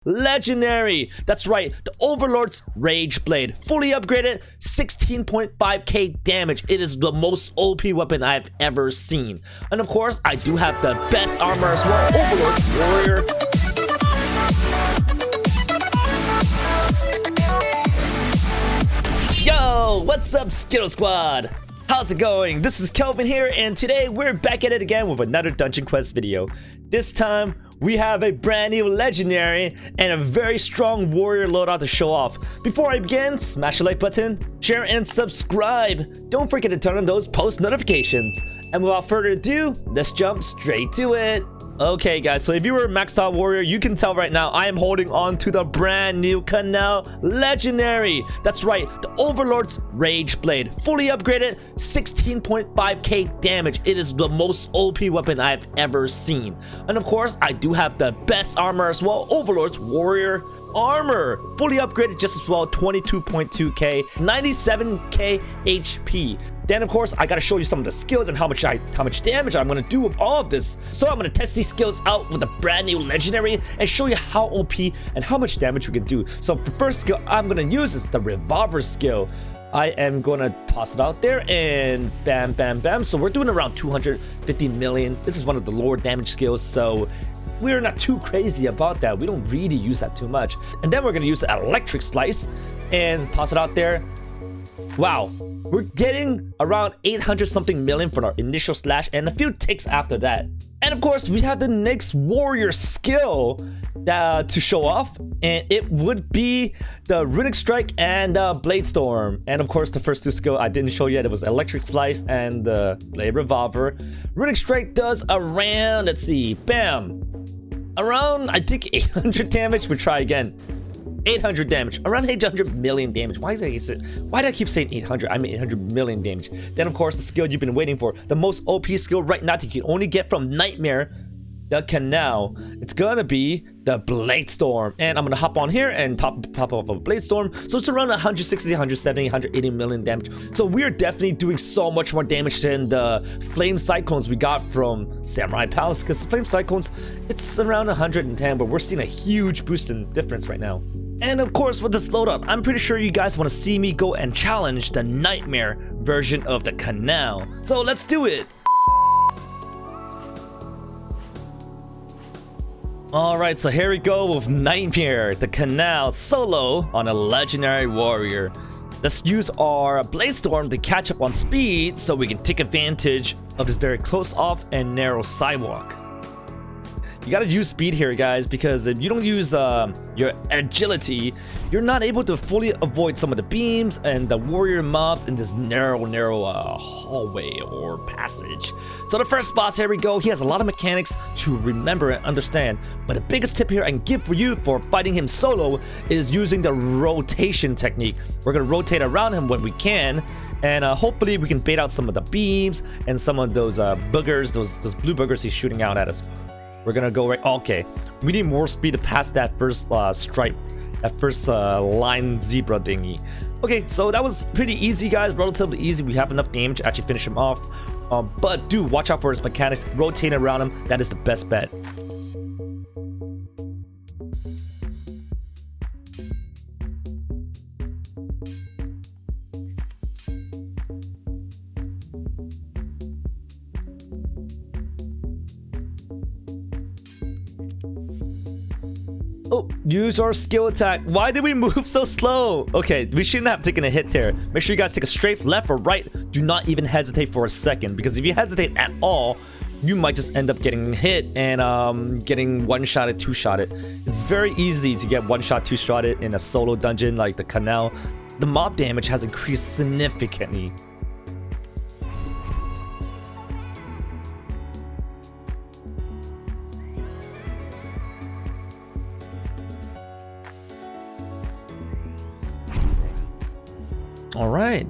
Legendary. That's right, the Overlord's Rage Blade, fully upgraded, 16.5k damage. It is the most OP weapon I've ever seen. And of course, I do have the best armor as well, Overlord's Warrior. Yo, what's up, Skittle Squad? How's it going? This is Kelvin here, and today we're back at it again with another Dungeon Quest video. This time, we have a brand new legendary and a very strong warrior loadout to show off. Before I begin, smash the like button, share and subscribe. Don't forget to turn on those post notifications. And without further ado, let's jump straight to it. Okay guys, so if you were a maxed out warrior, you can tell right now I am holding on to the brand new Canal legendary. That's right, the Overlord's Rage Blade, fully upgraded, 16.5k damage. It is the most OP weapon I've ever seen. And of course, I do have the best armor as well, Overlord's Warrior Armor, fully upgraded just as well, 22.2k, 97k HP. Then of course I gotta show you some of the skills and how much damage I'm gonna do with all of this. So I'm gonna test these skills out with a brand new legendary and show you how OP and how much damage we can do. So the first skill I'm gonna use is the revolver skill. I am gonna toss it out there and bam bam bam. So we're doing around 250 million. This is one of the lower damage skills, so we're not too crazy about that. We don't really use that too much. And then we're gonna use an electric slice and toss it out there. Wow, we're getting around 800 something million for our initial slash and a few ticks after that. And of course, we have the next warrior skill to show off, and it would be the runic strike and blade storm. And of course, the first two skills I didn't show yet. It was electric slice and the blade revolver. Runic strike does around, let's see, bam, around I think 800 damage. We'll try again. 800 damage, around 800 million damage. Why did I keep saying 800? I mean 800 million damage. Then of course the skill you've been waiting for, the most OP skill right now that you can only get from Nightmare, the Canal. It's gonna be the Blade Storm, and I'm gonna hop on here and pop off of a Blade Storm. So it's around 160, 170, 180 million damage. So we're definitely doing so much more damage than the Flame Cyclones we got from Samurai Palace, because Flame Cyclones, it's around 110, but we're seeing a huge boost in difference right now. And of course, with this loadout, I'm pretty sure you guys want to see me go and challenge the Nightmare version of the Canal. So let's do it! Alright, so here we go with Nightmare, the Canal solo on a legendary warrior. Let's use our Blade Storm to catch up on speed so we can take advantage of this very close off and narrow sidewalk. You gotta use speed here, guys, because if you don't use your agility, you're not able to fully avoid some of the beams and the warrior mobs in this narrow hallway or passage. So the first boss, here we go. He has a lot of mechanics to remember and understand, but the biggest tip here I can give for you for fighting him solo is using the rotation technique. We're gonna rotate around him when we can, and hopefully we can bait out some of the beams and some of those boogers, those blue boogers he's shooting out at us. We're gonna go right. Okay, we need more speed to pass that first stripe, that first line zebra thingy. Okay, so that was pretty easy, guys. Relatively easy. We have enough damage to actually finish him off. But do watch out for his mechanics. Rotate around him. That is the best bet. Oh, use our skill attack. Why did we move so slow? Okay, we shouldn't have taken a hit there. Make sure you guys take a straight left or right. Do not even hesitate for a second, because if you hesitate at all, you might just end up getting hit and getting one-shotted, two-shotted. It's very easy to get one-shot, two-shotted in a solo dungeon like the Canal. The mob damage has increased significantly. All right.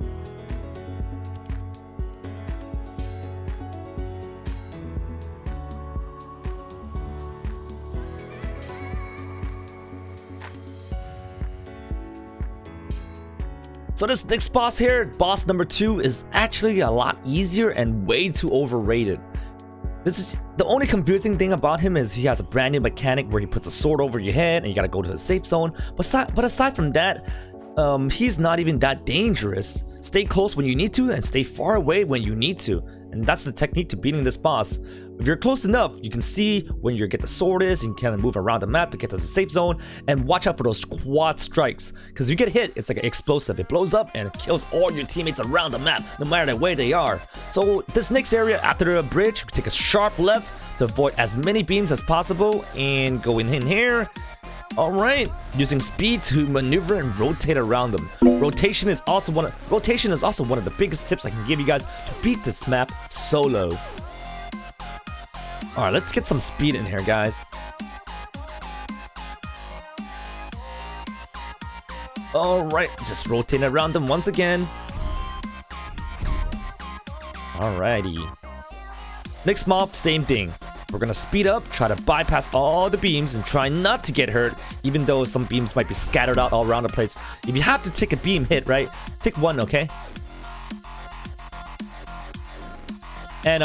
So this next boss here, boss number 2, is actually a lot easier and way too overrated. This is the only confusing thing about him is he has a brand new mechanic where he puts a sword over your head and you gotta go to a safe zone. But aside from that, he's not even that dangerous. Stay close when you need to and stay far away when you need to. And that's the technique to beating this boss. If you're close enough, you can see when you get the sword is, and you can move around the map to get to the safe zone, and watch out for those quad strikes. Because if you get hit, it's like an explosive. It blows up and it kills all your teammates around the map, no matter where they are. So this next area after the bridge, take a sharp left to avoid as many beams as possible and go in here. Alright, using speed to maneuver and rotate around them. Rotation is also one of the biggest tips I can give you guys to beat this map solo. Alright, let's get some speed in here, guys. Alright, just rotate around them once again. Alrighty. Next mob, same thing. We're gonna speed up, try to bypass all the beams, and try not to get hurt, even though some beams might be scattered out all around the place. If you have to take a beam hit, right? Take one, okay? And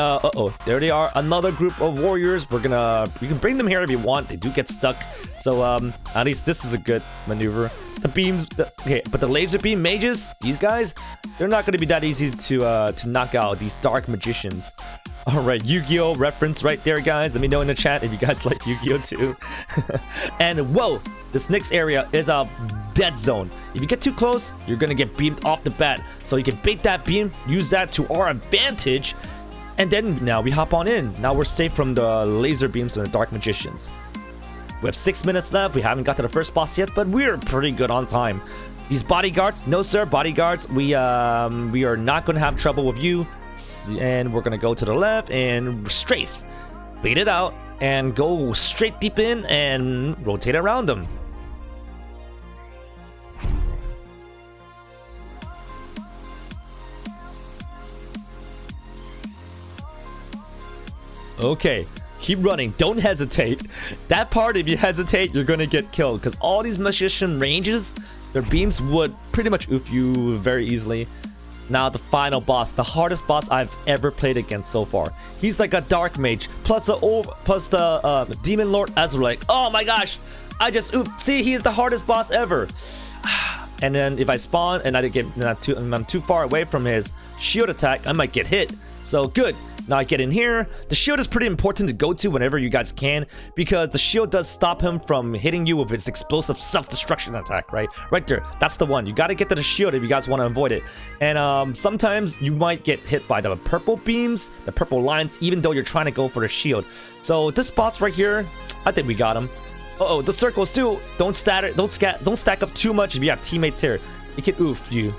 there they are, another group of warriors. You can bring them here if you want. They do get stuck, so at least this is a good maneuver. The beams, okay, but the laser beam mages, these guys, they're not gonna be that easy to knock out. These dark magicians. Alright, Yu-Gi-Oh! Reference right there, guys. Let me know in the chat if you guys like Yu-Gi-Oh! Too. And whoa, this next area is a dead zone. If you get too close, you're gonna get beamed off the bat. So you can bait that beam, use that to our advantage, and then now we hop on in. Now we're safe from the laser beams and the dark magicians. We have 6 minutes left. We haven't got to the first boss yet, but we're pretty good on time. These bodyguards, no sir, bodyguards, we are not gonna have trouble with you. And we're gonna go to the left and strafe, bait it out, and go straight deep in and rotate around them. Okay, keep running, don't hesitate. That part, if you hesitate, you're gonna get killed, because all these magician ranges, their beams would pretty much oof you very easily. Now the final boss, the hardest boss I've ever played against so far. He's like a dark mage plus the demon lord Azrael. Oh my gosh, I just ooped. See, he is the hardest boss ever. And then if I spawn and I'm too far away from his shield attack, I might get hit. So good. Now I get in here. The shield is pretty important to go to whenever you guys can, because the shield does stop him from hitting you with its explosive self-destruction attack, right? Right there. That's the one. You got to get to the shield if you guys want to avoid it. And sometimes you might get hit by the purple beams, the purple lines, even though you're trying to go for the shield. So this boss right here, I think we got him. Uh-oh, the circles too. Don't stack up too much if you have teammates here. It can oof you.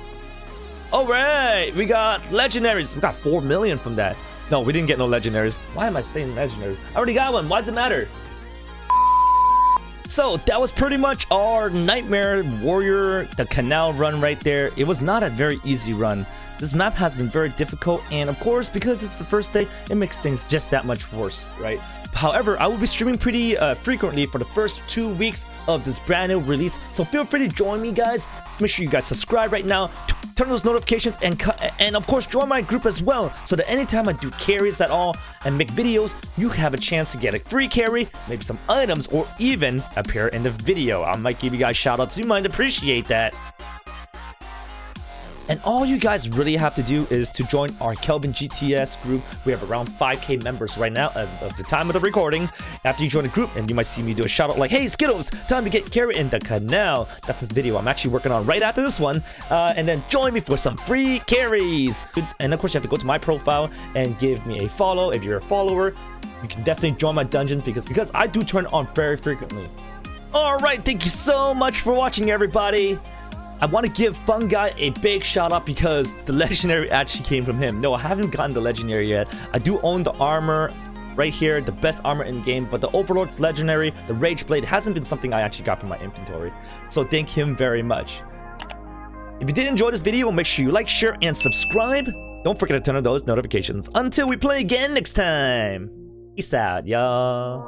Alright, we got legendaries. We got 4 million from that. No, we didn't get no legendaries. Why am I saying legendaries? I already got one. Why does it matter? So that was pretty much our Nightmare Warrior, the canal run right there. It was not a very easy run. This map has been very difficult, and of course, because it's the first day, it makes things just that much worse, right? However, I will be streaming pretty frequently for the first 2 weeks of this brand new release, so feel free to join me, guys. Make sure you guys subscribe right now, turn those notifications, and of course join my group as well, so that anytime I do carries at all and make videos, you have a chance to get a free carry, maybe some items, or even appear in the video. I might give you guys shout outs. You might appreciate that. And all you guys really have to do is to join our Kelvin GTS group. We have around 5K members right now at the time of the recording. After you join the group, and you might see me do a shout out like, hey Skittles, time to get carry in the canal. That's the video I'm actually working on right after this one. And then join me for some free carries. And of course you have to go to my profile and give me a follow. If you're a follower, you can definitely join my dungeons because I do turn on very frequently. Alright, thank you so much for watching, everybody. I want to give Fungi a big shout out because the legendary actually came from him. No, I haven't gotten the legendary yet. I do own the armor right here, the best armor in game, but the Overlord's legendary, the Rage Blade, hasn't been something I actually got from my inventory. So thank him very much. If you did enjoy this video, make sure you like, share, and subscribe. Don't forget to turn on those notifications. Until we play again next time. Peace out, y'all.